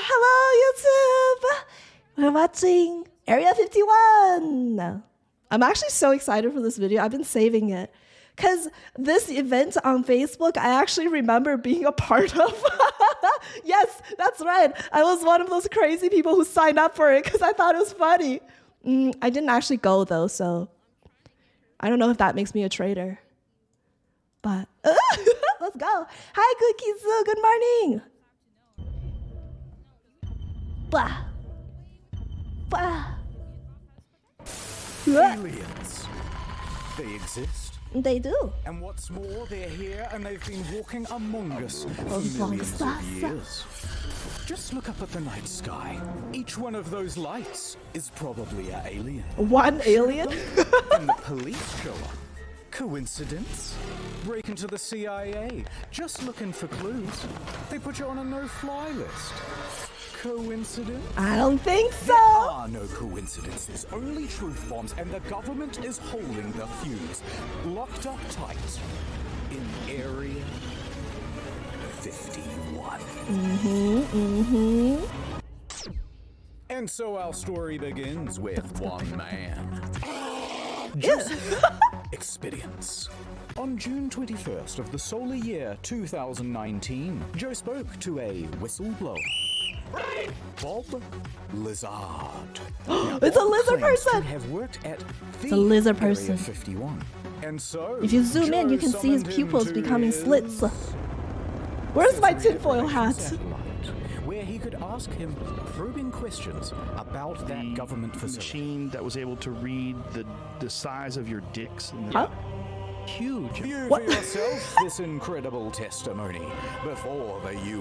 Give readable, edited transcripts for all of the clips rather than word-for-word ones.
Hello, YouTube! We're watching Area 51! I'm actually so excited for this video. I've been saving it. Because this event on Facebook, I actually remember being a part of. Yes, that's right. I was one of those crazy people who signed up for it because I thought it was funny. I didn't actually go, though, so I don't know if that makes me a traitor. But let's go. Hi, Cookies. Good morning. Blah. Blah. Aliens. They exist. They do. And what's more, they're here and they've been walking among us for millions of years. Just look up at the night sky. Each one of those lights is probably an alien. One alien? And the police show up. Coincidence? Break into the CIA. Just looking for clues. They put you on a no-fly list. Coincidence? I don't think so. There are no coincidences, only truth bombs, and the government is holding the fuse. Locked up tight in Area 51. And so our story begins with one man. Joseph Experience. On June 21st of the solar year 2019, Joe spoke to a whistleblower. Bob Lizard. It's a lizard person. Have worked at It's a lizard person. Area 51. And so, If you zoom in, you can see his pupils becoming slits. Where's my tinfoil hat? Where he could ask him probing questions about that government facility. Machine that was able to read the size of your dicks. Huh? Huge. View What? for yourself this incredible testimony before the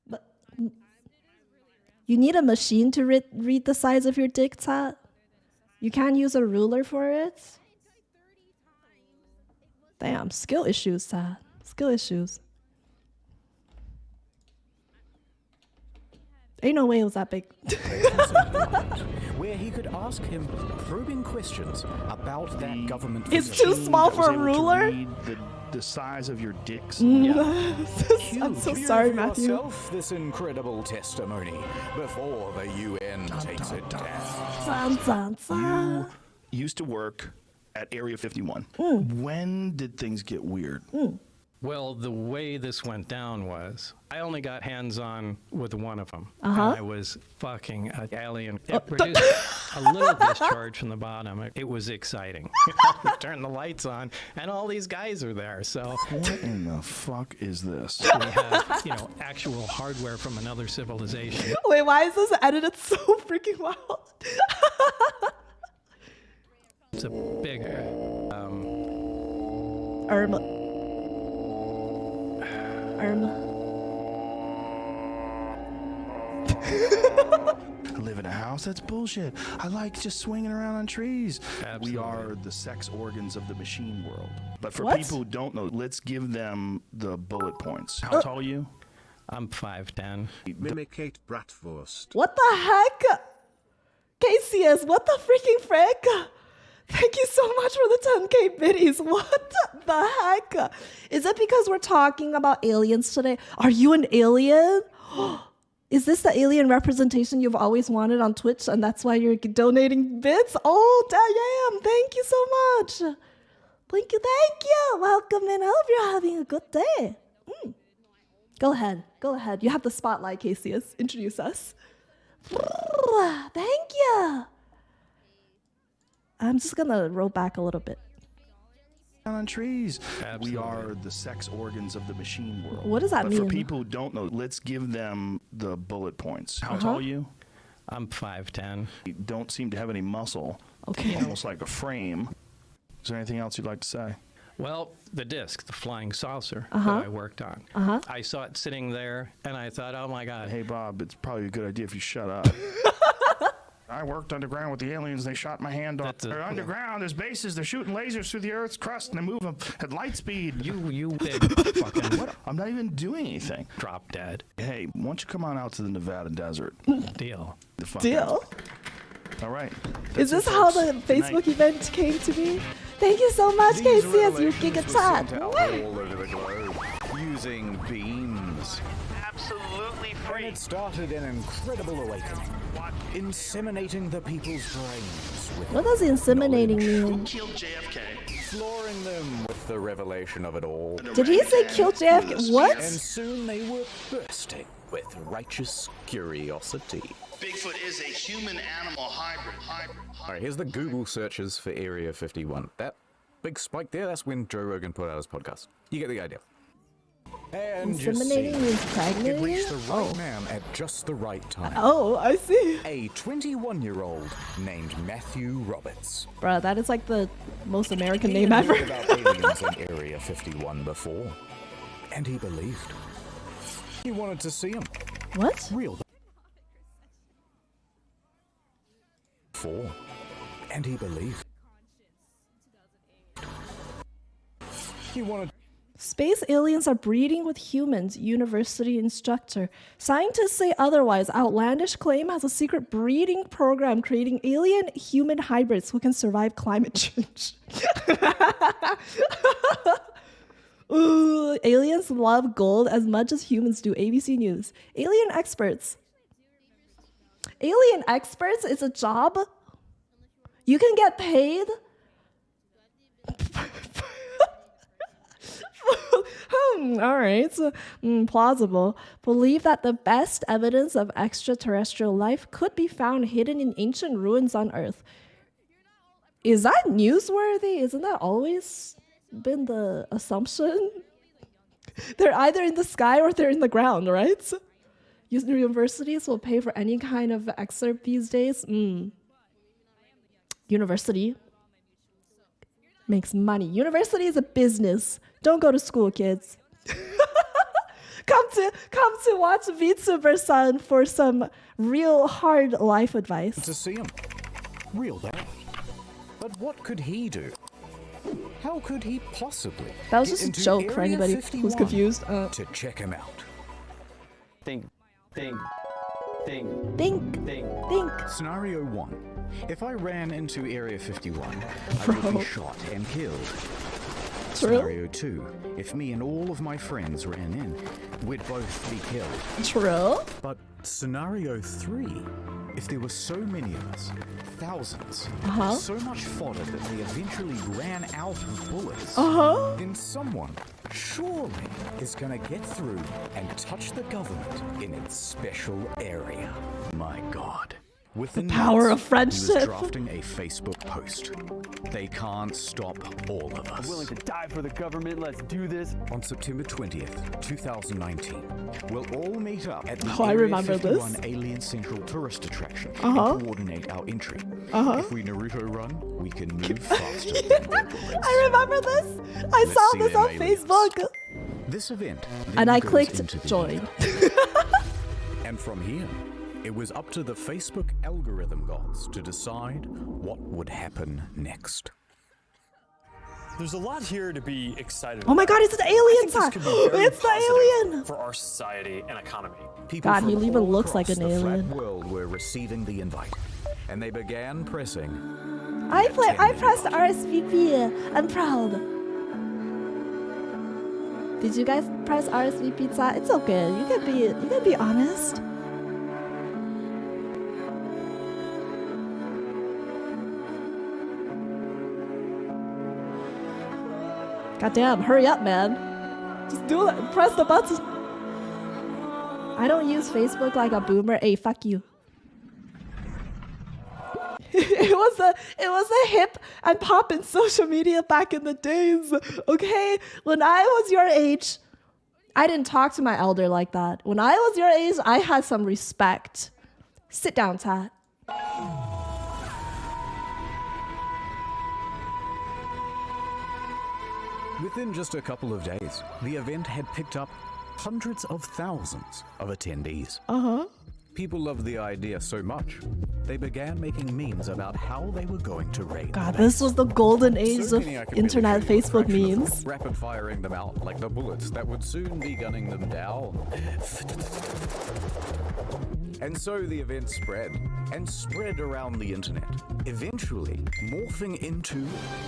But you need a machine to read the size of your dick, Tat? You can't use a ruler for it? Damn, skill issues, Tat. Skill issues. Ain't no way it was that big. where he could ask him probing questions about that government It's facility. too small that was for a able to ruler? read the size of your dicks. I'm so View sorry, for Matthew. yourself this incredible testimony before the UN takes it down. Zan. You used to work at Area 51. Mm. When did things get weird? Well, the way this went down was I only got hands-on with one of them. Uh-huh. And I was fucking an alien. It produced a little discharge from the bottom. It was exciting. We turned the lights on, and all these guys are there. So What in the fuck is this? we have, actual hardware from another civilization. Wait, why is this edited so freaking wild? It's a big... I live in a house? That's bullshit. I like just swinging around on trees. Absolutely. We are the sex organs of the machine world. But for What? people who don't know, let's give them the bullet points. How tall are you? I'm 5'10". Mimicate Bratwurst. What the heck? KCS, what the freaking frick? Thank you so much for the 10K biddies. What the heck? Is it because we're talking about aliens today? Are you an alien? Is this the alien representation you've always wanted on Twitch and that's why you're donating bits? Oh, damn. Thank you so much. Thank you. Welcome in. I hope you're having a good day. Go ahead. You have the spotlight, Cassius. Introduce us. Thank you. I'm just going to roll back a little bit. On trees. Absolutely. We are the sex organs of the machine world. What does that but mean? For people who don't know, let's give them the bullet points. How tall are you? I'm 5'10". You don't seem to have any muscle. Okay. Almost like a frame. Is there anything else you'd like to say? Well, the disc, the flying saucer that I worked on. I saw it sitting there, and I thought, oh, my God. Hey, Bob, it's probably a good idea if you shut up. I worked underground with the aliens. They shot my hand off. They're underground. There's bases. They're shooting lasers through the Earth's crust, and they move them at light speed. You big fucking What? I'm not even doing anything. drop dead. Hey, why don't you come on out to the Nevada desert? Deal. The fuck Deal. out. All right. Is That's this it, how folks. the Good Facebook night. event came to be? Thank you so much, These KCS. You revelations giga were sent chat. out all over the globe. using beams. Absolutely And free. it started an incredible awakening, inseminating the people's brains with What does inseminating knowledge, mean? Killed JFK. flooring them with the revelation of it all. Did he say kill JFK? What? And soon they were bursting with righteous curiosity. Bigfoot is a human-animal hybrid. All right, here's the Google searches for Area 51. That big spike there, that's when Joe Rogan put out his podcast. You get the idea. And just see, Inseminating means it reached the impregnating? right Oh. man at just the right time. Oh, I see. A 21-year-old named Matthew Roberts. Bruh, that is like the most American He name had ever. heard about aliens in Area 51 before, and he believed. He wanted to see them. What? Real. And he believed. He wanted. Space aliens are breeding with humans, university instructor. Scientists say otherwise. Outlandish claim has a secret breeding program creating alien-human hybrids who can survive climate change. Ooh, aliens love gold as much as humans do. ABC News. Alien experts. Alien experts is a job? You can get paid? All right. So, plausible. Believe that the best evidence of extraterrestrial life could be found hidden in ancient ruins on Earth. Is that newsworthy? Isn't that always been the assumption? They're either in the sky or they're in the ground, right? Universities will pay for any kind of excerpt these days. University makes money. University is a business. Don't go to school, kids. come to watch VTuber-san for some real hard life advice. To see him. Real bad. But what could he do? How could he possibly? That was get just a into joke for Area anybody who's 51 confused. To check him out. Think. Think. Scenario 1. If I ran into Area 51, I would be shot and killed. True. Scenario 2. If me and all of my friends ran in, we'd both be killed. True. But scenario 3. If there were so many of us, thousands, so much fodder that we eventually ran out of bullets, then someone, surely, is gonna get through and touch the government in its special area. My God. Within power minutes, of friendship. He was drafting a Facebook post. They can't stop all of us. Willing to die for the government. Let's do this. On September 20th, 2019, we'll all meet up at the Oh, I Area remember 51 this. Alien Central Tourist Attraction and coordinate our entry. If we Naruto run, we can move faster than their bullets. I remember this. I Let's saw see this them on aliens. Facebook. This event then And I goes clicked into the join. ether. And from here, it was up to the Facebook algorithm gods to decide what would happen next. There's a lot here to be excited Oh my about. God, it's the I alien think this side. could be very It's the positive alien. for our society and economy. People God, from he even all looks like across an the flat alien. world were receiving the invite, and they began pressing. I pressed RSVP. I'm proud. Did you guys press RSVP? It's okay. You can be honest. Goddamn, hurry up, man. Just do it. Press the button. I don't use Facebook like a boomer. Hey, fuck you. It was a hip and poppin' social media back in the days. Okay? When I was your age, I didn't talk to my elder like that. When I was your age, I had some respect. Sit down, Tat. Within just a couple of days, the event had picked up hundreds of thousands of attendees. People loved the idea so much, they began making memes about how they were going to raid. God, the this was the golden base. age So of many I could internet really show you a Facebook fraction of memes. them, rapid firing them out like the bullets that would soon be gunning them down. And so the event spread, and spread around the internet, eventually morphing into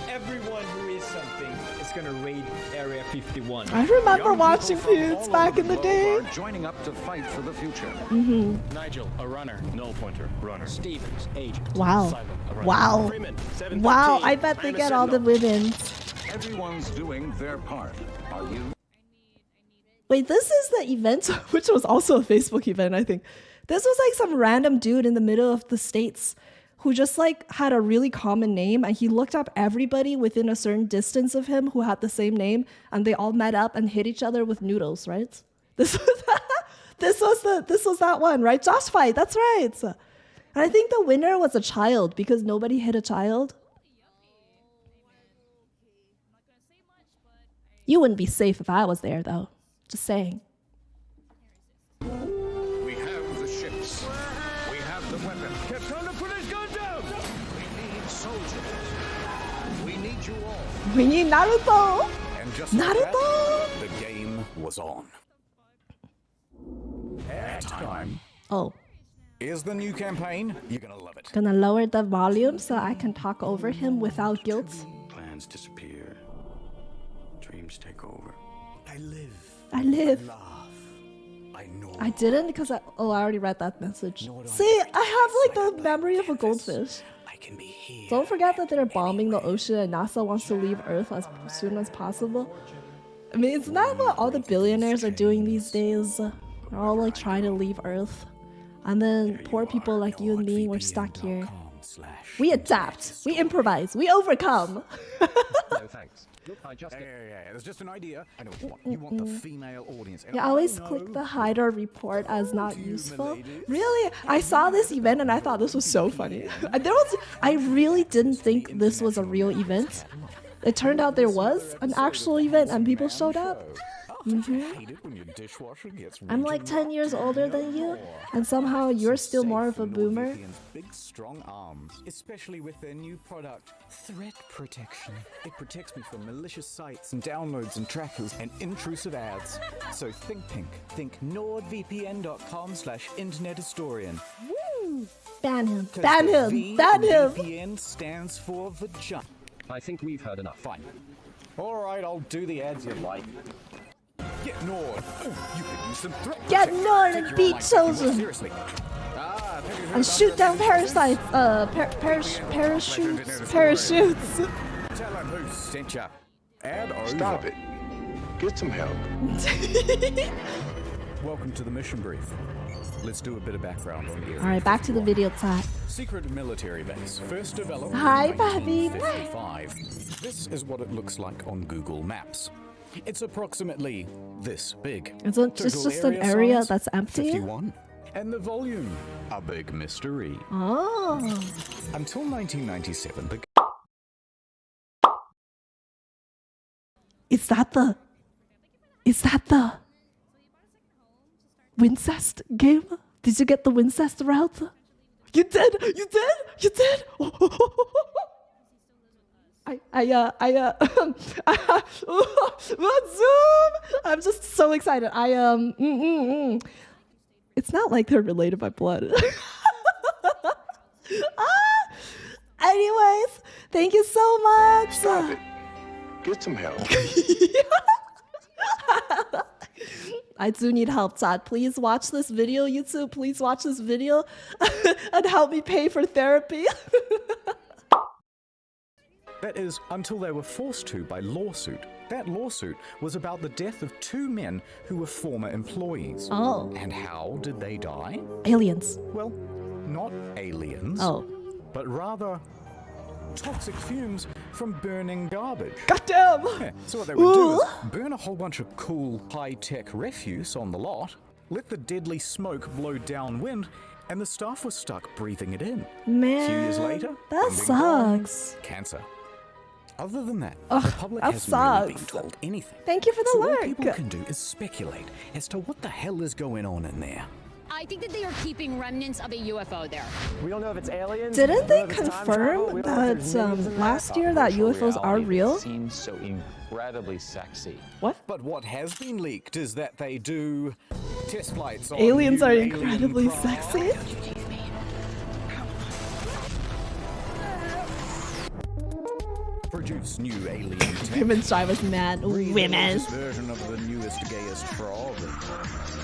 Everyone who is something is is gonna raid Area 51. I remember watching feuds back in the day. Joining up to fight for the future. Nigel, a runner. Null pointer, runner. Stevens, agent. Wow. Silent, a runner. Wow. Freeman, 713. Wow, I bet they I'm a get all the sentinel. women. Everyone's doing their part. Are you? Wait, this is the event, which was also a Facebook event, I think. This was like some random dude in the middle of the States who just like had a really common name, and he looked up everybody within a certain distance of him who had the same name, and they all met up and hit each other with noodles, right? This was that one, right? Josh fight, that's right. And I think the winner was a child because nobody hit a child. You wouldn't be safe if I was there, though. Just saying. We have the ships. We have the weapons. Captain, put his gun down! We need soldiers. We need you all. We need Naruto. And just Naruto. the game was on. Time. Oh, Here's the new campaign. You're gonna love it. gonna lower the volume so I can talk over him without guilt. Plans disappear. Dreams take over. I live. I live. Laugh. I know. I didn't because I already read that message. See, I have like the memory of a goldfish. I can be here. Don't forget that they're bombing the ocean and NASA wants to leave Earth as soon as possible. I mean, isn't that what all the billionaires are doing these days? They're all like trying to leave Earth. And then poor people like you and me, we're stuck here. We adapt, we improvise, we overcome. No, thanks. I just Yeah. It's just an idea. I know what you want. The female audience. Yeah, I always click the hide or report as not useful. Really? I saw this event and I thought this was so funny. I really didn't think this was a real event. It turned out there was an actual event and people showed up. I hate it when your dishwasher gets I'm like 10 years older than you, and somehow you're still more of a boomer. Big strong arms, especially with their new product, Threat Protection. It protects me from malicious sites and downloads and trackers and intrusive ads. So think pink. Think nordvpn.com/internethistorian. Ban him, ban him, ban him. VPN stands for vagina. I think we've heard enough. Fine. All right, I'll do the ads you like. Get Nord. You could use some threat. Get protection. Nord Take and your beat life children. seriously. Have you heard And about shoot the down new parasites, parachutes. Tell him who sent ya. Ad over. Stop it. Get some help. Welcome to the mission brief. Let's do a bit of background from here. All right, back to the video chat. Secret military base, first developed Hi, in Bobby. 1955. This is what it looks like on Google Maps. It's approximately this big. Isn't this Total just an area size, that's empty? 51. And the volume, a big mystery. Oh. Until 1997, the Is that the Wincest game? Did you get the Wincest route? You did? Zoom! I'm just so excited. It's not like they're related by blood. Anyways, thank you so much. Stop it. Get some help. I do need help, Todd. Please watch this video, YouTube. Please watch this video and help me pay for therapy. That is, until they were forced to by lawsuit. That lawsuit was about the death of two men who were former employees. Oh. And how did they die? Aliens. Well, not aliens. Oh. But rather toxic fumes from burning garbage. Goddamn! Yeah, so what they would do is burn a whole bunch of cool, high-tech refuse on the lot, let the deadly smoke blow downwind, and the staff was stuck breathing it in. Man, A few years later, that ending gone. sucks. Cancer. Other than that, Ugh, the public that hasn't really been sucks. told anything. Thank you for the So all work. people can do is speculate as to what the hell is going on in there. I think that they are keeping remnants of a UFO there. We don't know if it's aliens. Didn't we they don't know if it's time travel, confirm we don't know if that there's aliens in last year that UFOs are real? Seems so incredibly sexy. What? But what has been leaked is that they do test flights on Aliens new are alien incredibly craft. sexy. Produce this new alien tech. Women's drivers, man. Breathe the Women. latest version of the newest, gayest frog.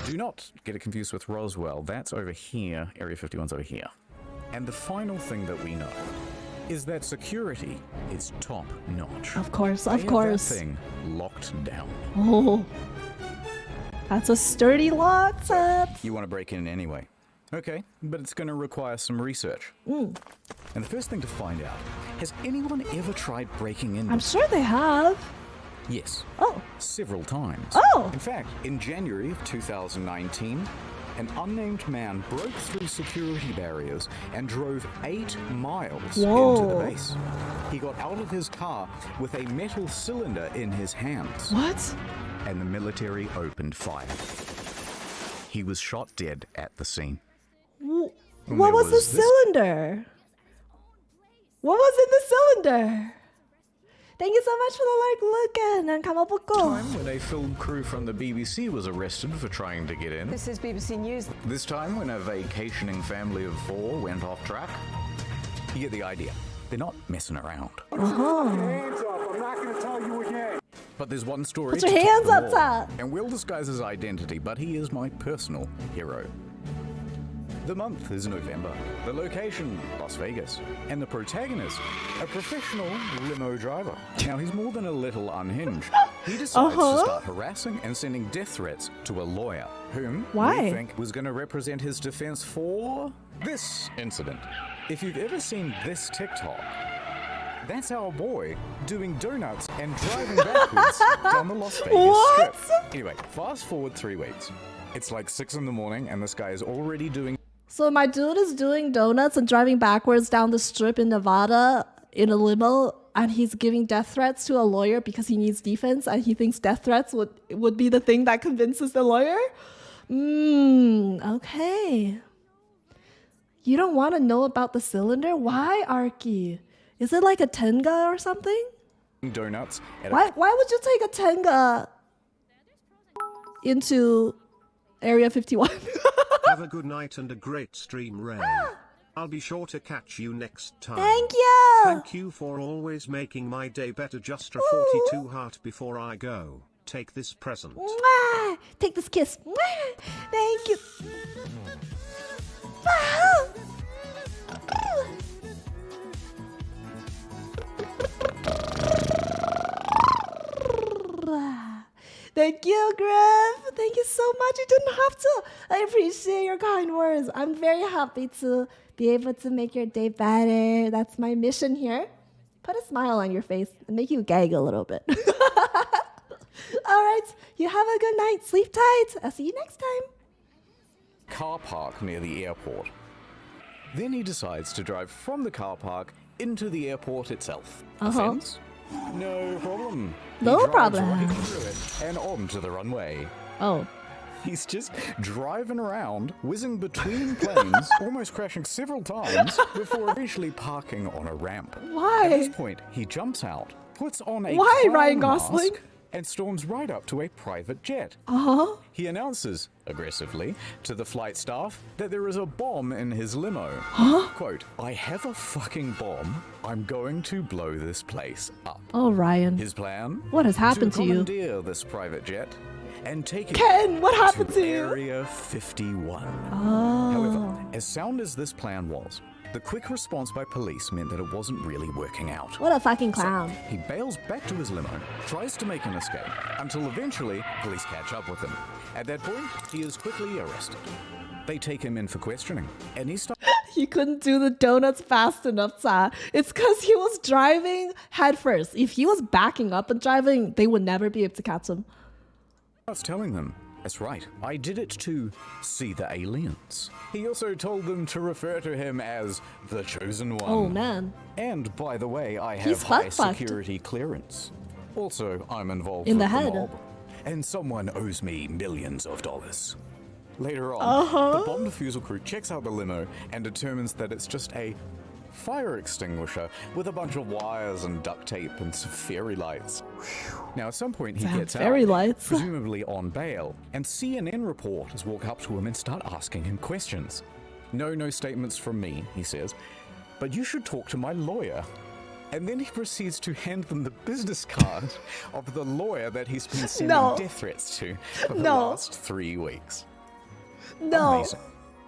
Do not get it confused with Roswell. That's over here. Area 51's over here. And the final thing that we know is that security is top notch. Of course, They of have course. that thing locked down. Oh. That's a sturdy lock set. You want to break in anyway. Okay, but it's going to require some research. And the first thing to find out, has anyone ever tried breaking in? I'm sure they have. Yes. Oh. Several times. Oh. In fact, in January of 2019, an unnamed man broke through security barriers and drove 8 miles into the base. He got out of his car with a metal cylinder in his hands. What? And the military opened fire. He was shot dead at the scene. What was the cylinder? What was in the cylinder? Thank you so much for the like, look and 감아보고. Time when a film crew from the BBC was arrested for trying to get in. This is BBC News. This time when a vacationing family of 4 went off track. You get the idea. They're not messing around. Hands up, I'm not going to tell you again. But there's one story Put your to top hands them up, all. top. And we'll disguise his identity, but he is my personal hero. The month is November. The location, Las Vegas. And the protagonist, a professional limo driver. Now, he's more than a little unhinged. He decides to start harassing and sending death threats to a lawyer, whom Why? we think was going to represent his defense for this incident. If you've ever seen this TikTok, that's our boy doing donuts and driving backwards down the Las Vegas Strip. Anyway, fast forward 3 weeks. It's like 6 in the morning and this guy is already doing... So my dude is doing donuts and driving backwards down the strip in Nevada in a limo, and he's giving death threats to a lawyer because he needs defense, and he thinks death threats would be the thing that convinces the lawyer? Okay. You don't want to know about the cylinder? Why, Arky? Is it like a Tenga or something? Donuts. Why would you take a Tenga into Area 51? Have a good night and a great stream, Ray. I'll be sure to catch you next time. Thank you. Thank you for always making my day better. Just a 42 heart before I go. Take this present. Mwah! Take this kiss. Mwah! Thank you. Thank you, Griff. Thank you so much. You didn't have to. I appreciate your kind words. I'm very happy to be able to make your day better. That's my mission here. Put a smile on your face and make you gag a little bit. All right. You have a good night. Sleep tight. I'll see you next time. Car park near the airport. Then he decides to drive from the car park into the airport itself. Offense? No problem. No He drives problem. right through it and onto the runway. Oh. He's just driving around, whizzing between planes, almost crashing several times before eventually parking on a ramp. Why? At this point, he jumps out, puts on a Why, clown Ryan Gosling? mask, and storms right up to a private jet. He announces, aggressively, to the flight staff that there is a bomb in his limo. Quote, I have a fucking bomb. I'm going to blow this place up. Oh, Ryan. His plan? What has happened to you? Commandeer this private jet and take it Ken, what happened to you? Area 51. However, as sound as this plan was, the quick response by police meant that it wasn't really working out. What a fucking clown. He bails back to his limo, tries to make an escape, until eventually police catch up with him. At that point, he is quickly arrested. They take him in for questioning, and he starts... He couldn't do the donuts fast enough, Sa. It's because he was driving head first. If he was backing up and driving, they would never be able to catch him. telling them, that's right, I did it to see the aliens. He also told them to refer to him as the Chosen One. Oh, man. And by the way, I He's have high fucked. security clearance. Also, I'm involved In with the head. mob, and someone owes me millions of dollars. Later on, the bomb defusal crew checks out the limo and determines that it's just a fire extinguisher with a bunch of wires and duct tape and some fairy lights. Now, at some point, he Damn, gets fairy out, lights. presumably on bail, and CNN reporters walk up to him and start asking him questions. No statements from me, he says, but you should talk to my lawyer. And then he proceeds to hand them the business card of the lawyer that he's been sending death threats to for the last 3 weeks. Amazing.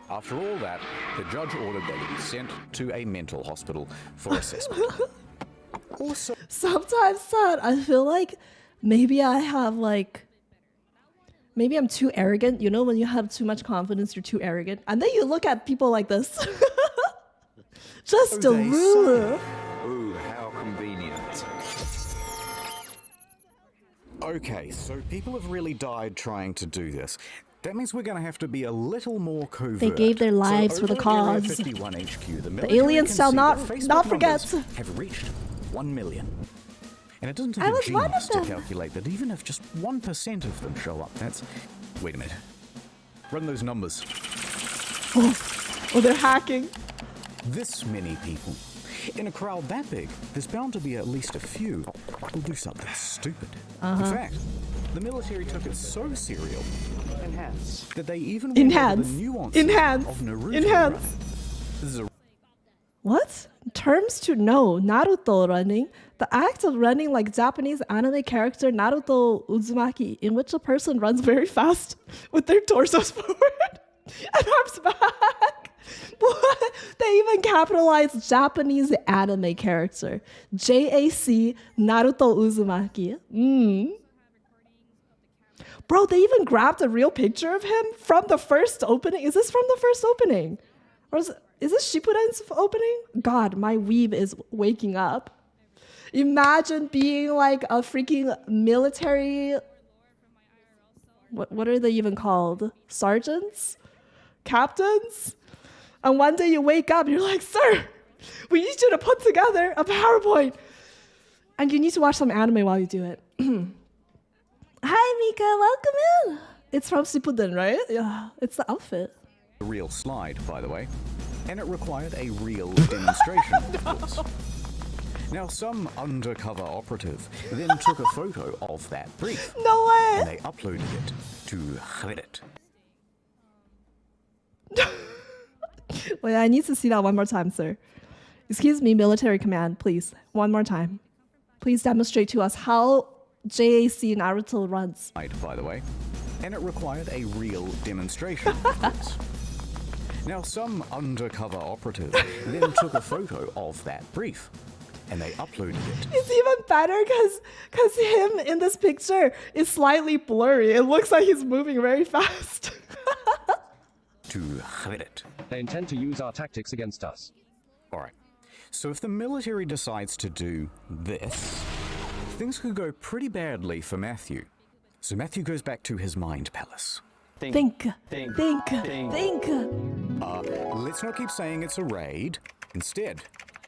After all that, the judge ordered that he be sent to a mental hospital for assessment. Also, sometimes, son, I feel like maybe I have like, maybe I'm too arrogant. You know, when you have too much confidence, you're too arrogant. And then you look at people like this. Just a ruler. Ooh, how convenient. okay, so people have really died trying to do this. That means we're going to have to be a little more covert. They gave their lives for the cause. 51 HQ, the aliens shall not forget. Have reached 1 million. And it doesn't take a genius to calculate that even if just 1% of them show up, that's... Wait a minute. Run those numbers. Oh, they're hacking. This many people. In a crowd that big, there's bound to be at least a few who'll do something stupid. In fact, the military took it so serial that they even went over the nuances of Naruto. This is a what? Terms to know. Naruto running. The act of running like Japanese anime character Naruto Uzumaki, in which a person runs very fast with their torsos forward and arms back. What? They even capitalized Japanese anime character. JAC Naruto Uzumaki. Bro, they even grabbed a real picture of him from the first opening. Is this from the first opening? Or is this Shippuden's opening? God, my weeb is waking up. Imagine being like a freaking military... What are they even called? Sergeants? Captains? And one day you wake up and you're like, sir, we need you to put together a PowerPoint. And you need to watch some anime while you do it. Hi, Mika, welcome in. It's from Shippuden, right? Yeah, it's the outfit. A real slide, by the way. And it required a real demonstration, of course. Now, some undercover operative then took a photo of that brief. No way! And they uploaded it to Reddit. Wait, I need to see that one more time, sir. Excuse me, military command, please. One more time. Please demonstrate to us how JAC Naruto runs. By the way. And it required a real demonstration, of course. Now, some undercover operative then took a photo of that brief. And they uploaded it. It's even better because him in this picture is slightly blurry. It looks like he's moving very fast. To Reddit. They intend to use our tactics against us. All right. So if the military decides to do this, things could go pretty badly for Matthew. So Matthew goes back to his mind palace. Think. Let's not keep saying it's a raid. Instead,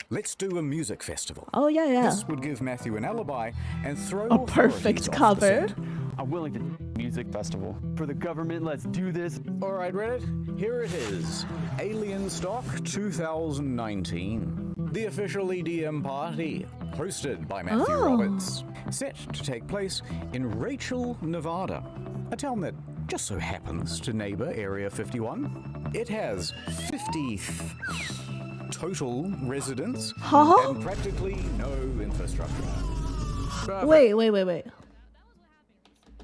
let's do a music festival. Oh, yeah. This would give Matthew an alibi and throw a perfect cover. I'm willing to music festival. For the government, let's do this. All right, Reddit, here it is. Alien Stock 2019. The official EDM party, hosted by Matthew Roberts. Set to take place in Rachel, Nevada, a town that just so happens to neighbor Area 51. It has 50 total residents and practically no infrastructure. Perfect. Wait.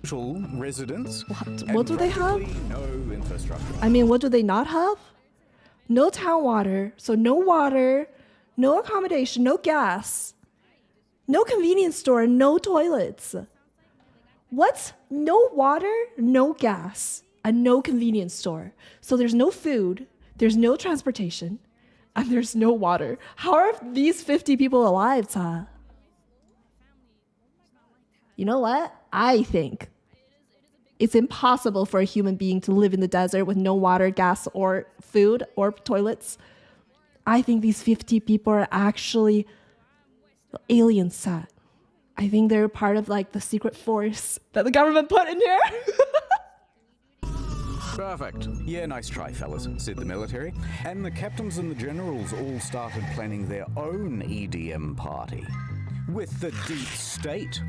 Total residents. What do they have? No infrastructure. I mean, what do they not have? No town water. So no water, no accommodation, no gas, no convenience store, no toilets. What? No water, no gas, and no convenience store. So there's no food, there's no transportation, and there's no water. How are these 50 people alive, Ta? You know what? I think it's impossible for a human being to live in the desert with no water, gas, or food, or toilets. I think these 50 people are actually aliens, Ta. I think they're part of like the secret force that the government put in here. Perfect. Yeah, nice try, fellas, said the military. And the captains and the generals all started planning their own EDM party. With the deep state.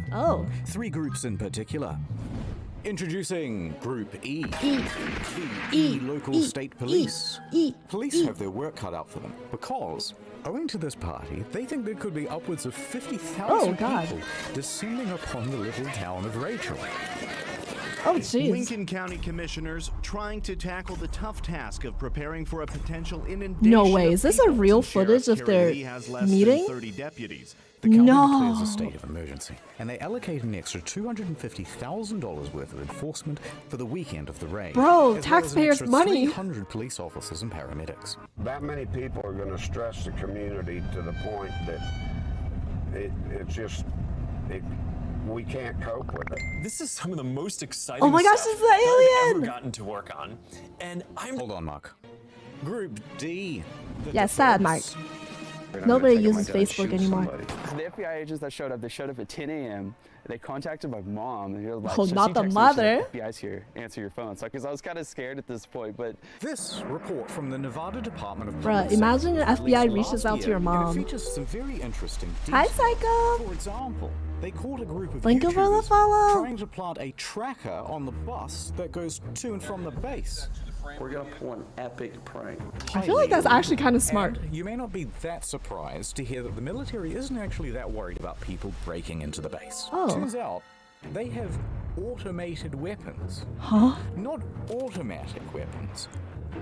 3 groups in particular. Introducing Group E. The local state police. Police have their work cut out for them because Owing to this party, they think there could be upwards of 50,000 people descending upon the little town of Rachel. Oh, jeez. Lincoln County commissioners trying to tackle the tough task of preparing for a potential inundation. No way. Is this a real footage of their meeting? 30 deputies. The county declares a state of emergency, and they allocate an extra $250,000 worth of enforcement for the weekend of the raid. Bro, as taxpayers' well as an extra money. 300 police officers and paramedics. That many people are going to stress the community to the point that we can't cope with it. This is some of the most exciting Oh my gosh, stuff this is the that I've alien! ever gotten to work on. And Hold on, Mark. Group D. Yeah, sad, Mark. Nobody uses Facebook anymore. The FBI agents that showed up at 10 a.m. They contacted my mom, and he was like, "Oh, not the mother." FBI's here. Answer your phone." So, because I was kind of scared at this point, but this report from the Nevada Department of Bruh, imagine an FBI reaches out to your mom. It features some very interesting Hi, details. Psycho. For example, they caught a group of Thank you for the YouTubers follow. trying to plant a tracker on the bus that goes to and from the base. We're gonna pull an epic prank. I feel like that's actually kind of smart. And you may not be that surprised to hear that the military isn't actually that worried about people breaking into the base. Oh. Turns out they have automated weapons. Huh? Not automatic weapons.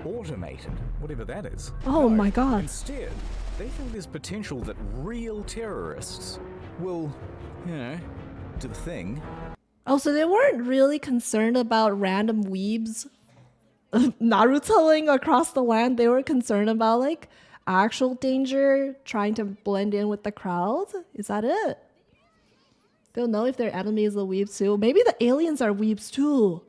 Automated, whatever that is. Oh my god. Instead, they think there's potential that real terrorists will, do the thing. Oh, so they weren't really concerned about random weebs Narutoing across the land. They were concerned about like actual danger, trying to blend in with the crowd. Is that it? They'll know if their enemy is a weeb too. Maybe the aliens are weebs too,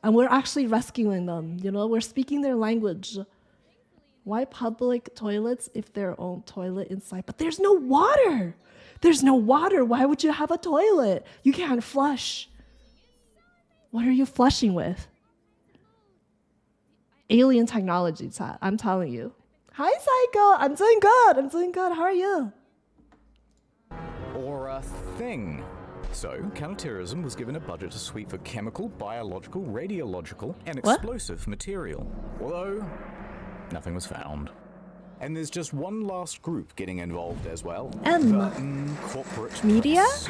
and we're actually rescuing them. You know, we're speaking their language. Why public toilets if their own toilet inside? But there's no water. There's no water. Why would you have a toilet? You can't flush. What are you flushing with? Alien technology, chat. I'm telling you. Hi, Psycho. I'm doing good. I'm doing good. How are you? Or a thing. So, counterterrorism was given a budget to sweep for chemical, biological, radiological, and explosive material. Although, nothing was found. And there's just one last group getting involved as well. The corporate media? press.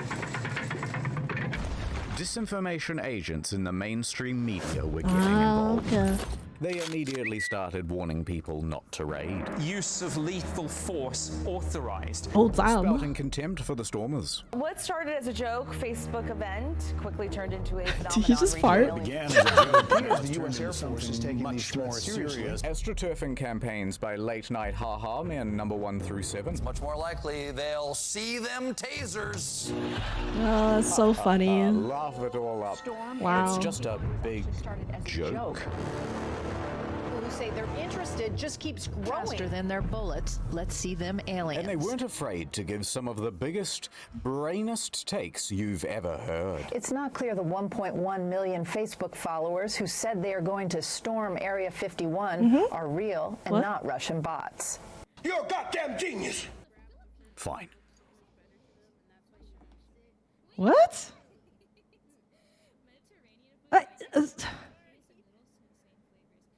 Disinformation agents in the mainstream media were getting involved. Okay. They immediately started warning people not to raid. Use of lethal force authorized. Oh, damn. Spouting contempt for the stormers. What started as a joke Facebook event quickly turned into a phenomenon. Did he just fart? Began as the U.S. Air Force is taking these more serious. Astroturfing campaigns by late night haha men number 1 through 7. It's much more likely they'll see them tasers. Oh, that's so funny. Laugh it all up. Wow. It's just a big joke. Who say they're interested just keeps growing. Faster than their bullets. Let's see them aliens. And they weren't afraid to give some of the biggest, brainest takes you've ever heard. It's not clear the 1.1 million Facebook followers who said they are going to storm Area 51 are real and not Russian bots. You're a goddamn genius. Fine. What?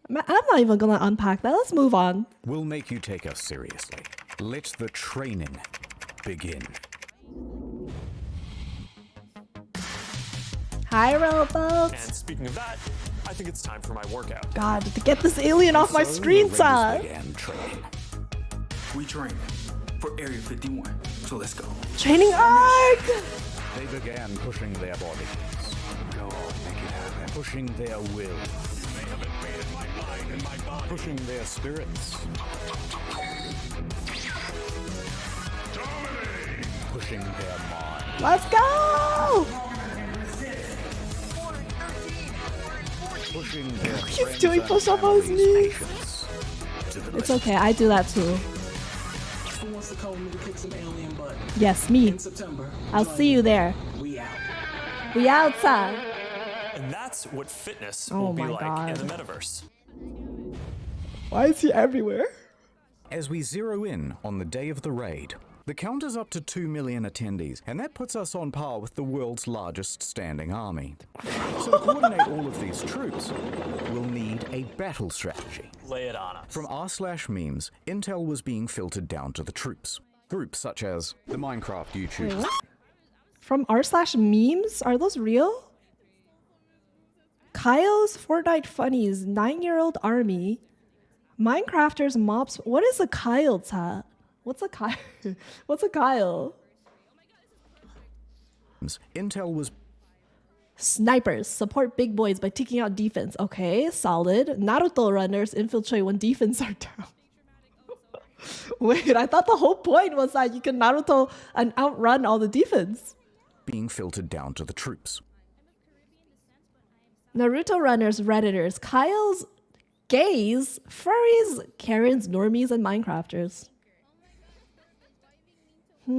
I'm not even gonna unpack that. Let's move on. We'll make you take us seriously. Let the training begin. Hi, robots. And speaking of that, I think it's time for my workout. God, to get this alien off my screen, chat. We train for Area 51, so let's go. Training arc. They began pushing their bodies. Go, make it happen. Pushing their will. Pushing their spirits. Pushing their mind. Let's go! Pushing their He's doing push-up on his knees. It's okay, I do that too. Who wants to come to kick some alien butt? Yes, me. In September. I'll see you there. We out. We outside. And that's what fitness Oh will be my like God. in the metaverse. Why is he everywhere? As we zero in on the day of the raid, The count is up to 2 million attendees, and that puts us on par with the world's largest standing army. So to coordinate all of these troops, we'll need a battle strategy. Lay it on us. From r/memes, intel was being filtered down to the troops. Groups such as the Minecraft YouTubers. Wait, what? From r/memes? Are those real? Kyle's Fortnite Funnies, 9-year-old army. Minecrafters mobs. What is a Kyle, chat? What's a Kyle? What's a Kyle? Intel was Snipers support big boys by taking out defense. Okay, solid. Naruto runners infiltrate when defense are down. Wait, I thought the whole point was that you can Naruto and outrun all the defense. Being filtered down to the troops. Naruto runners, Redditors, Kyle's gays, furries, Karens, normies, and Minecrafters. I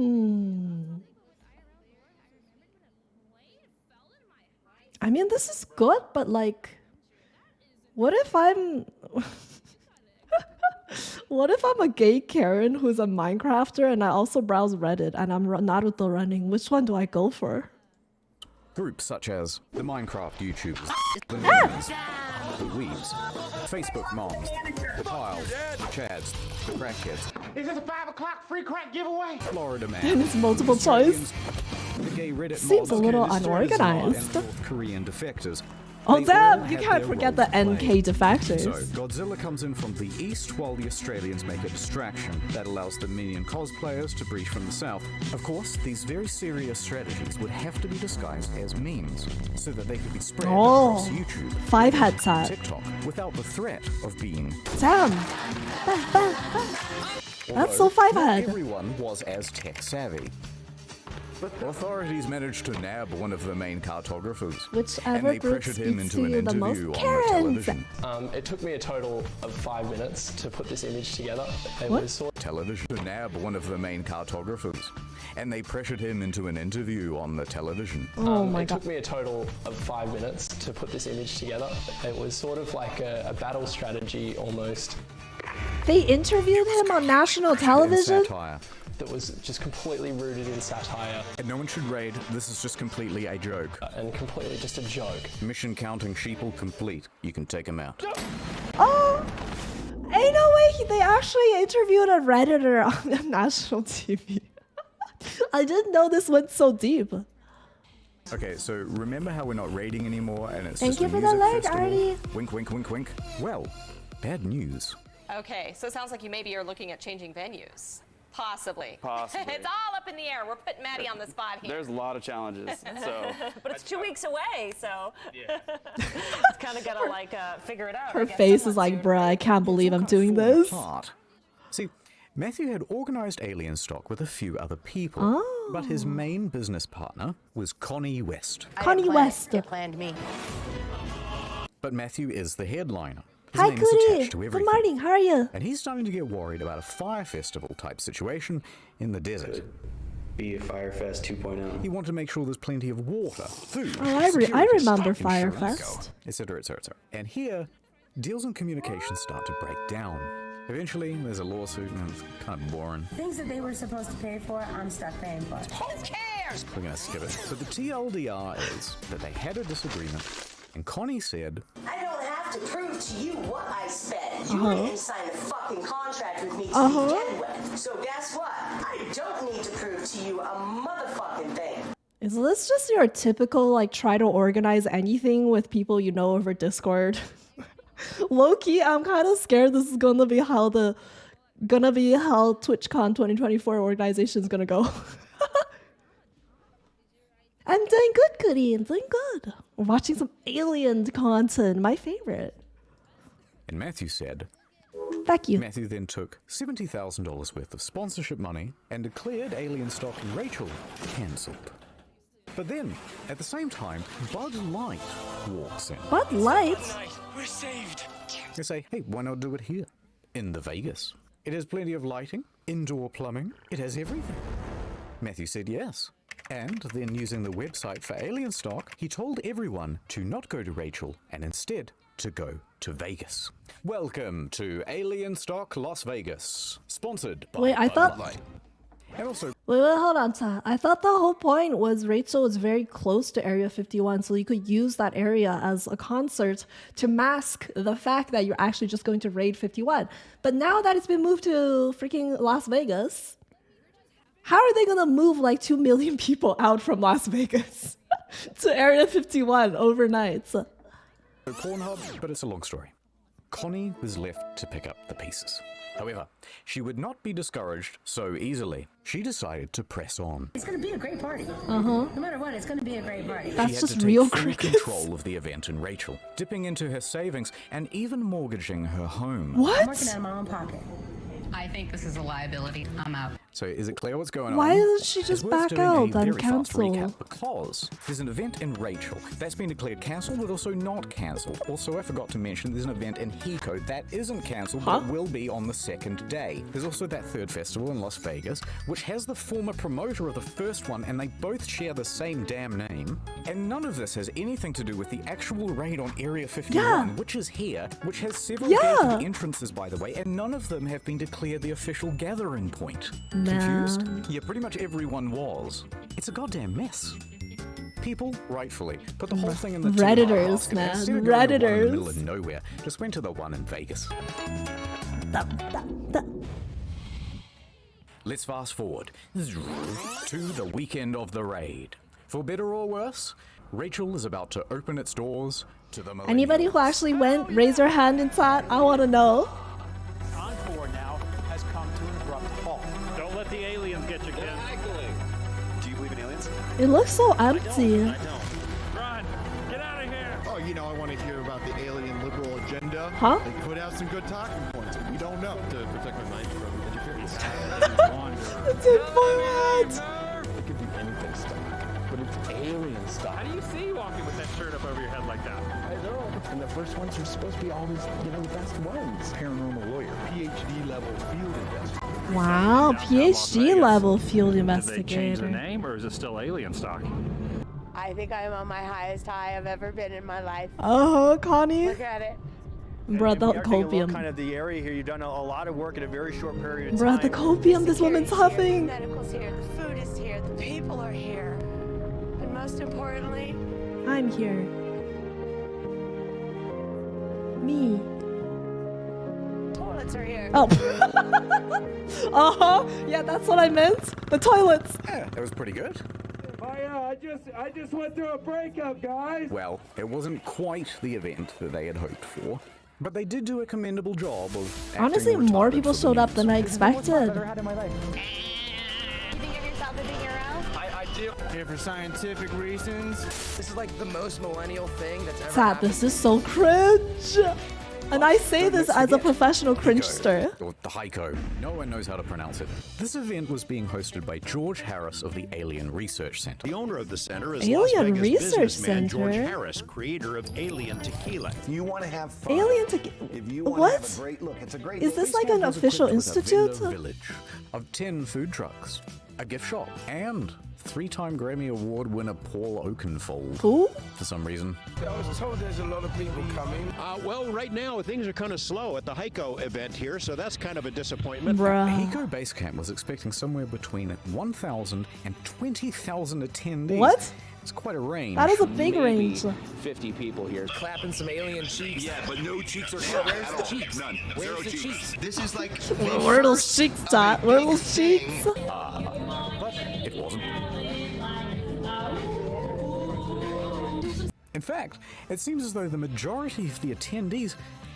mean, this is good, but like, what if I'm... What if I'm a gay Karen who's a Minecrafter and I also browse Reddit and I'm Naruto running? Which one do I go for? Groups such as the Minecraft YouTubers, the Normies, the Weebs, Facebook Moms, the Piles, the Chads, the Crackheads. Is this a 5 o'clock free crack giveaway? Florida Man. And it's multiple choice. The gay Reddit Seems mods, a little and unorganized. North Korean defectors. Oh They damn, all you have can't their forget roles the to NK play. defectors. So, Godzilla comes in from the east while the Australians make a distraction that allows the Minion cosplayers to breach from the south. Of course, these very serious strategies would have to be disguised as memes so that they could be spread across YouTube, 5 headset. TikTok, without the threat of being... Damn. That's so 5 not head. everyone was as tech savvy. Authorities managed to nab one of the main cartographers, and Whichever they group pressured him speaks into to an you the most. interview on the Karens. television. It took me a total of 5 minutes to put this image together. It What? was sort Television to nab one of the main cartographers, and they pressured him into an interview on the television. Oh my it god. took me a total of 5 minutes to put this image together. It was sort of like a battle strategy almost. They interviewed him on national television? Satire. That was just completely rooted in satire. And no one should raid, this is just completely a joke. And completely just a joke. Mission counting sheeple complete. You can take him out. Oh! Ain't no way they actually interviewed a Redditor on national TV. I didn't know this went so deep. Okay, so remember how we're not raiding anymore and it's Thank just you a for the music like, festival? Artie. Wink, wink, wink, wink. Well, bad news. Okay, so it sounds like you maybe are looking at changing venues. Possibly. Possibly. It's all up in the air. We're putting Maddie on the spot here. There's a lot of challenges, so. But it's 2 weeks away, so it's kind of got to like figure it out. Her face is like, bruh, I can't believe I'm doing this. See, Matthew had organized Alien Stock with a few other people, but his main business partner was Connie West. Connie West. It planned me. But Matthew is the headliner. His Hi, name is Goody. attached to Good everything. morning. How are you? And he's starting to get worried about a fire festival type situation in the desert. Be a Firefest 2.0. He wanted to make sure there's plenty of water, food, Oh, I security, remember insurance, Firefest. etc., etc., etc. And here, deals and communications start to break down. Eventually, there's a lawsuit, and it's kind of boring. Things that they were supposed to pay for, I'm stuck paying for. Who cares? We're going to skip it. So the TLDR is that they had a disagreement, and Connie said, I don't have to prove to you what I spent. You didn't sign a fucking contract with me to begin with. So guess what? I don't need to prove to you a motherfucking thing. Is this just your typical, like, try to organize anything with people you know over Discord? Low-key, I'm kind of scared this is gonna be how TwitchCon 2024 organization is gonna go. I'm doing good, Goody. I'm doing good. We're watching some Alien content, my favorite. and Matthew said, Thank you. Matthew then took $70,000 worth of sponsorship money and declared Alien Stock and Rachel cancelled. But then, at the same time, Bud Light walks in. Bud Light? We're saved. They say, hey, why not do it here? In the Vegas. It has plenty of lighting, indoor plumbing, it has everything. Matthew said yes. And then using the website for Alien Stock, he told everyone to not go to Rachel and instead to go to Vegas. Welcome to Alien Stock Las Vegas. Sponsored by Wait, I Bud thought... Light. And also, wait, hold on, Ta. I thought the whole point was Rachel was very close to Area 51, so you could use that area as a concert to mask the fact that you're actually just going to raid 51. But now that it's been moved to freaking Las Vegas, how are they gonna move like 2 million people out from Las Vegas to Area 51 overnight? Pornhub, but it's a long story. Connie was left to pick up the pieces. However, she would not be discouraged so easily. She decided to press on. It's going to be a great party. No matter what, it's going to be a great party. That's just she had to real take full crickets. control of the event in Rachel, dipping into her savings and even mortgaging her home. I'm working out of my own pocket. I think this is a liability. I'm out. So is it clear what's going on? Why doesn't she It's just worth back doing out a and very fast cancel? recap because there's an event in Rachel that's been declared cancelled but also not cancelled. Also, I forgot to mention there's an event in Hiko that isn't cancelled but it will be on the second day. There's also that third festival in Las Vegas, which has the former promoter of the first one, and they both share the same damn name. And none of this has anything to do with the actual raid on Area 51, which is here, which has several gated entrances, by the way, and none of them have been declared the official gathering point. Confused? Yeah, pretty much everyone was. It's a goddamn mess. People, rightfully, put the whole thing in the Redditors, man. Instead of going to one in the Redditors. middle of nowhere, just went to the one in Vegas. Let's fast forward to the weekend of the raid. For better or worse, Rachel is about to open its doors to the millennials. Anybody who actually went, raise your hand in chat. I want to know. Encore now has come to an abrupt halt. Don't let the aliens get you, kid. Do you believe in aliens? It looks so empty. Run! Get out of here! Oh, you know, I want to hear about the alien liberal agenda. Huh? They could have some good talking points. We don't know. To protect my mind from interference. It's in my It could be anything stuff, but it's alien stuff. How do you see you walking with that shirt up over your head like that? I know. And the first ones are supposed to be always, the best ones. Paranormal lawyer, PhD level field investigator. Wow, PhD level field Did they change the investigator. name, or is it still alien stock? I think I'm on my highest high I've ever been in my life. Connie. Look at it. Bruh, the We are taking a look copium. kind of the area here. You've done a lot of work in a very short period of Bruh, time. the copium. This woman's huffing. The medical's here, the food is here, the people are here. And most importantly, I'm here. Me. toilets are here. Oh. Yeah, that's what I meant. The toilets. Yeah, that was pretty good. I just went through a breakup, guys. Well, it wasn't quite the event that they had hoped for, but they did do a commendable job of acting Honestly, more retarded people for the showed up news. than I expected. You think of yourself as being your own? I do. Here for scientific reasons. This is like the most millennial thing that's ever Sad, this is so cringe. And I say this as a professional cringester. Or the Heiko. No one knows how to pronounce it. This event was being hosted by George Harris of the Alien Research Center. The owner of the center is Alien Las Vegas Research businessman George Center? Harris, creator of Alien Tequila. If you want to have fun. Alien Tequila. If you want to What? have a great look, it's a great Is look. this like an was official equipped with a institute? Villa village of 10 food trucks, a gift shop, and 3-time Grammy Award winner Paul Oakenfold. Who? For some reason. I was told there's a lot of people coming. Well, right now things are kind of slow at the Heiko event here, so that's kind of a disappointment. Bruh. Hiko Base Camp was expecting somewhere between 1,000 and 20,000 attendees. What? It's quite a range. That is a big range. 50 people here. Clapping some alien cheeks. Yeah, but no cheeks are covered Where's at the all. cheeks? None. Where's Zero the cheeks. cheeks? This is like Where are those cheeks, Dot? Where are those cheeks? But it wasn't. In fact, it seems as though the majority of the attendees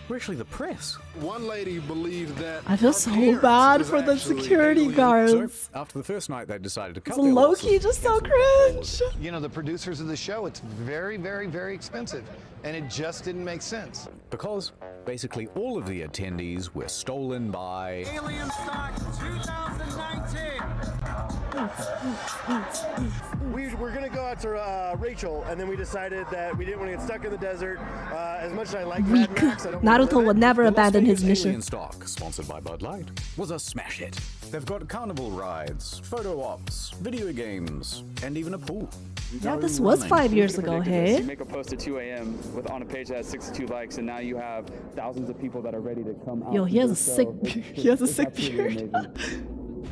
were actually the press. One lady believed that I feel so bad for the security guards. So, after the first night, they decided to cut It's their low-key losses. just so cringe. You know, the producers of the show, it's very, very, very expensive. And it just didn't make sense. Because basically all of the attendees were stolen by Alien Stock 2019. We're going to go after Rachel, and then we decided that we didn't want to get stuck in the desert. As much as I like Mad Max, I don't wanna Naruto live would it. never The Las abandon his Vegas mission. Alien Stock, sponsored by Bud Light, was a smash hit. They've got carnival rides, photo ops, video games, and even a pool. Yeah, No this was running. 5 years ago, You hey? make a post at 2 a.m. on a page that has 62 likes, and now you have thousands of people that are ready to come out. Yo, he to has a the show. sick, It's he has a it's sick absolutely beard. amazing.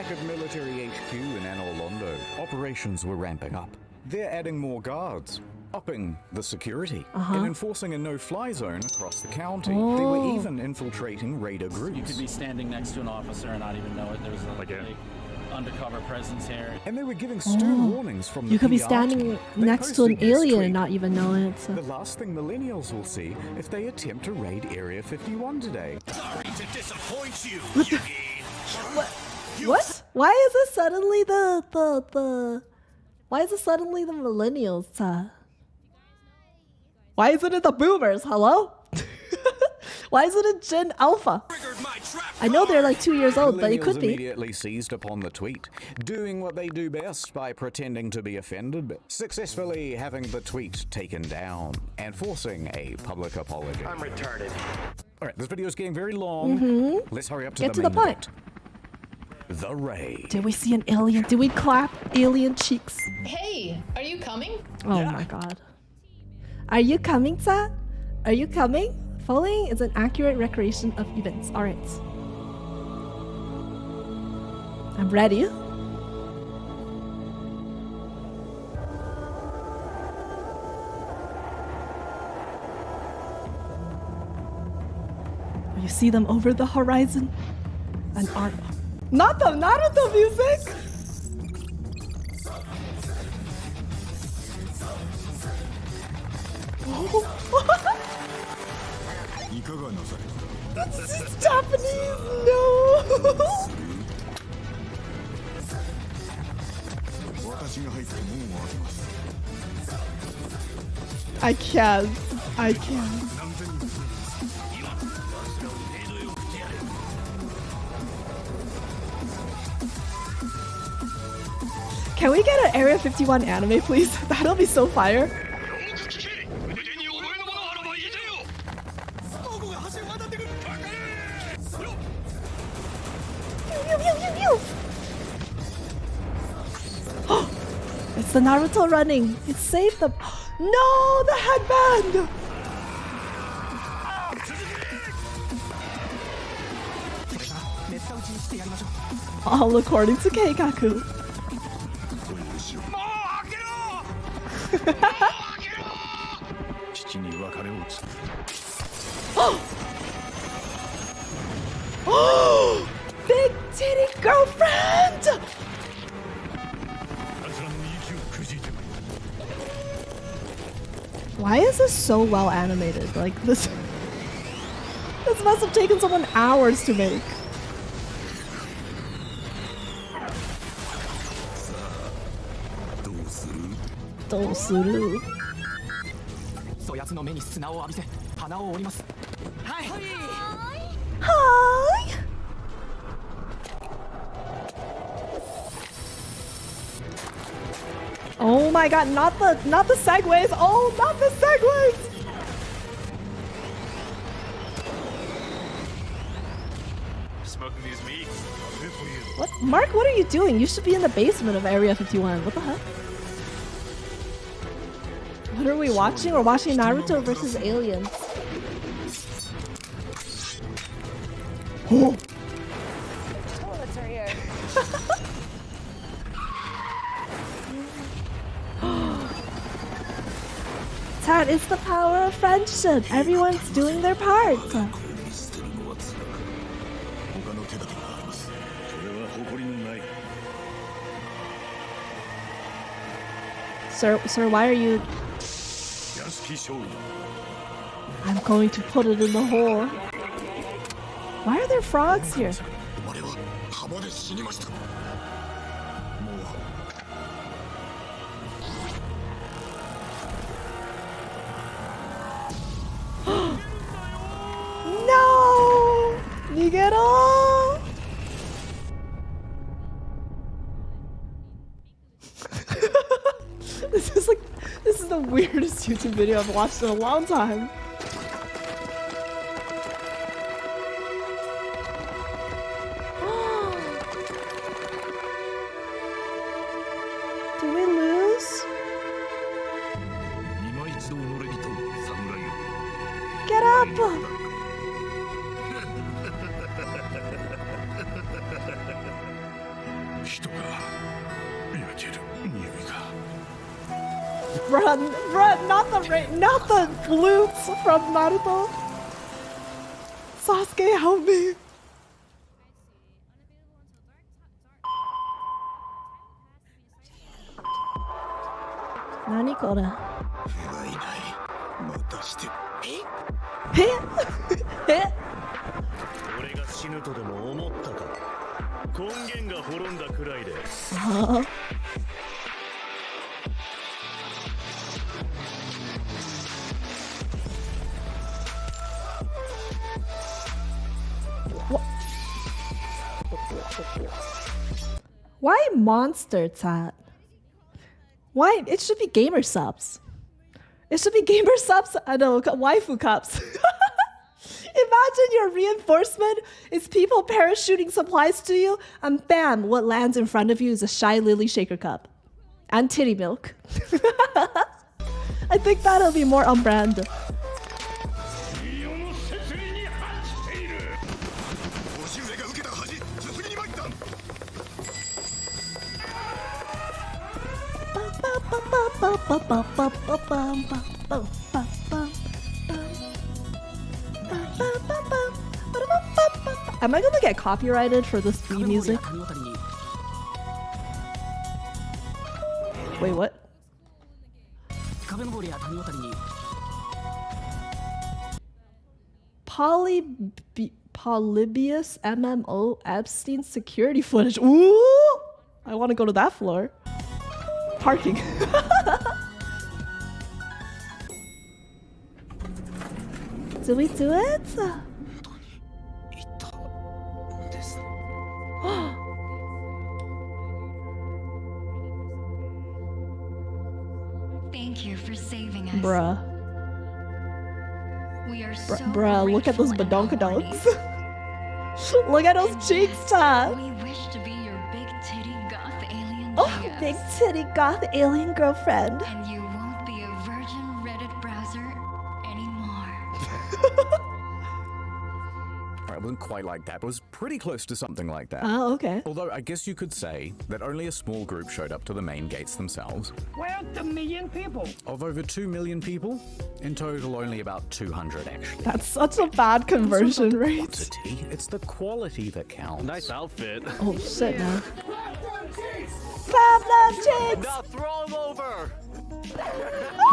Back at military HQ in Anor Londo, operations were ramping up. They're adding more guards, upping the security, and enforcing a no-fly zone across the county. They were even infiltrating raider groups. You could be standing next to an officer and not even know it. There's a big undercover presence here. And they were giving stern warnings from the You could be PR standing team. next to an alien and not even know it. So. The last thing millennials will see if they attempt to raid Area 51 today. Sorry to disappoint you. What? Why is it suddenly the Why is it suddenly the millennials? Why isn't it the boomers? Hello? Why isn't it Gen Alpha? I know they're like 2 years old, but it could be. Immediately seized upon the tweet, doing what they do best by pretending to be offended, but successfully having the tweet taken down and forcing a public apology. I'm retarded. All right, this video is getting very long. Let's hurry up to the main point. The raid. Did we see an alien? Did we clap alien cheeks? Hey, are you coming? Oh my god. Are you coming, Sa? Are you coming? Following is an accurate recreation of events. Alright. I'm ready. You see them over the horizon? An art. Not the Naruto music! This is Japanese! No! I can't. I can't. Can we get an Area 51 anime, please? That'll be so fire. It's the Naruto running. It saved them. No, the headband. All according to Keikaku. Oh! Big titty girlfriend! Why is this so well animated? Like this this must have taken someone hours to make. Dosuru. Hi. Oh my god, not the segways. Oh, not the segways. Smoking these meats. Good for you. What? Mark, what are you doing? You should be in the basement of Area 51. What the heck? What are we watching? We're watching Naruto versus aliens. Oh. Toilets are here. Tad, it's the power of friendship. Everyone's doing their part. Sir, why are you... I'm going to put it in the hole. Why are there frogs here? No! Nigero! This is the weirdest YouTube video I've watched in a long time. Do we lose? Get up! not the flutes from Naruto. Sasuke, help me. Nani kore? Why monster chat? Why? It should be gamer subs. It should be gamer subs. I know, waifu cups. Imagine your reinforcement is people parachuting supplies to you, and bam, what lands in front of you is a shy lily shaker cup. And titty milk. I think that'll be more on brand. Am I gonna get copyrighted for this B music? Wait, what? Polybius MMO Epstein security footage. Ooh! I want to go to that floor. Parking. Do we do it? Thank you for saving us. Bruh. We are so bruh, look at those badonkadonks. Look at those cheeks, Todd. We wish to be your big titty goth alien. Oh, big titty goth alien girlfriend. And you won't be a virgin Reddit browser anymore. I wasn't quite like that. It was pretty close to something like that. Oh, okay. Although I guess you could say that only a small group showed up to the main gates themselves. Well, a million people. Of over 2 million people, in total only about 200 actually. That's such a bad conversion rate. Quantity, it's the quality that counts. Nice outfit. Oh shit, man. Clap them cheeks! Now throw them over!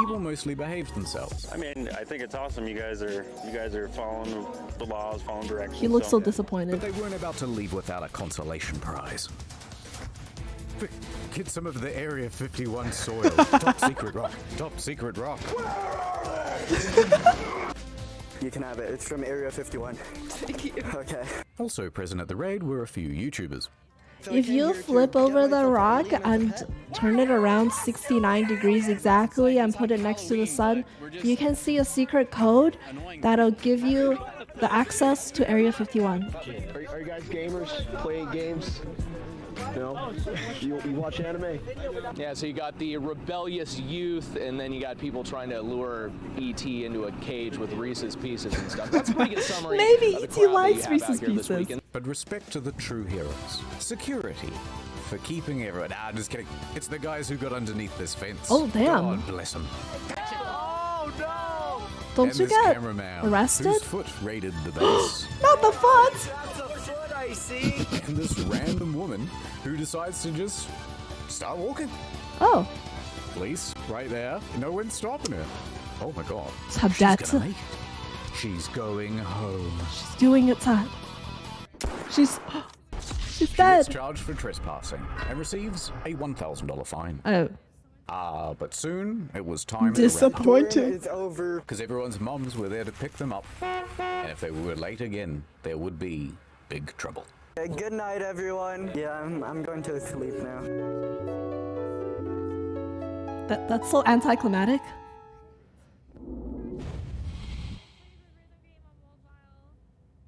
People mostly behaved themselves. I mean, I think it's awesome. You guys are following the laws, following directions. He looks so disappointed. But they weren't about to leave without a consolation prize. Get some of the Area 51 soil. Top secret rock. Top secret rock. You can have it. It's from Area 51. Thank you. Okay. Also present at the raid were a few YouTubers. If you flip over the rock and turn it around 69 degrees exactly and put it next to the sun, you can see a secret code that'll give you the access to Area 51. Are you guys gamers? Playing games? No? You watch anime? Yeah, so you got the rebellious youth, and then you got people trying to lure E.T. into a cage with Reese's Pieces and stuff. That's a pretty good summary. Maybe of the E.T. crowd that likes you have Reese's out here this Pieces. weekend. But respect to the true heroes. Security. For keeping everyone. Just kidding. It's the guys who got underneath this fence. Oh, damn. God bless them. Oh no! Don't And you this get cameraman arrested? whose foot raided the base. Not the foot! That's a foot I see! And this random woman who decides to just start walking. Oh. Police, right there. No one's stopping her. Oh my god. Have She's that. gonna make it. She's going home. She's doing it, Todd. She's She dead. gets charged for trespassing and receives a $1,000 fine. Oh. But soon it was time Disappointing. It's over. Because everyone's mums were there to pick them up. And if they were late again, there would be big trouble. Good night, everyone. Yeah, I'm going to sleep now. That's so anticlimactic.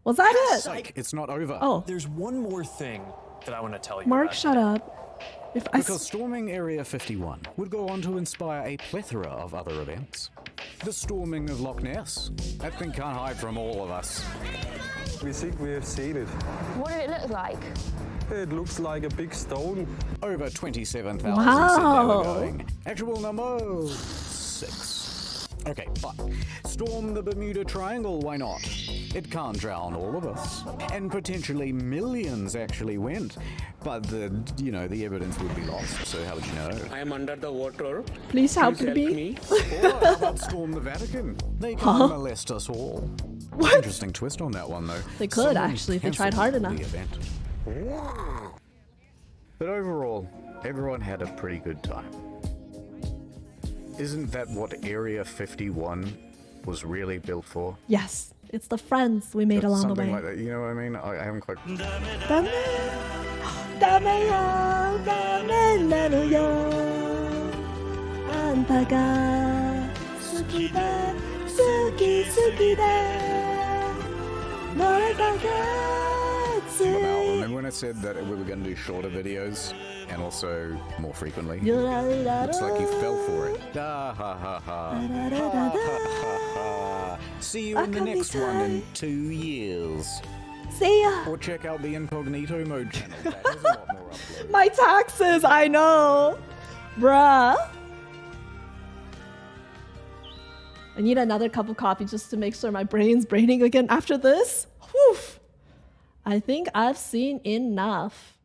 Was that it? Psych, it's not over. Oh. There's one more thing that I want to tell you. Mark, about. shut up. Because storming Area 51 would go on to inspire a plethora of other events. The storming of Loch Ness. That thing can't hide from all of us. We think we have seen it. What did it look like? It looks like a big stone. Over 27,000 Wow. said they were going. Actual number 6. Okay, but storm the Bermuda Triangle, why not? It can't drown all of us. And potentially millions actually went. But the evidence would be lost, so how would you know? I am under the water. Please help me. Or how about storm the Vatican? They can't molest us all. What? Interesting twist on that one, though. They could, actually, if they tried hard enough. The event. But overall, everyone had a pretty good time. Isn't that what Area 51 was really built for? Yes, it's the friends we made along the way. Something like that, you know what I mean? I haven't quite... Remember when I said that we were going to do shorter videos and also more frequently? Looks like you fell for it. See you in the next one in 2 years. See ya. Or check out the incognito mode channel. That has a lot more uploads. My taxes, I know. Bruh. I need another cup of coffee just to make sure my brain's braining again after this. Whew. I think I've seen enough.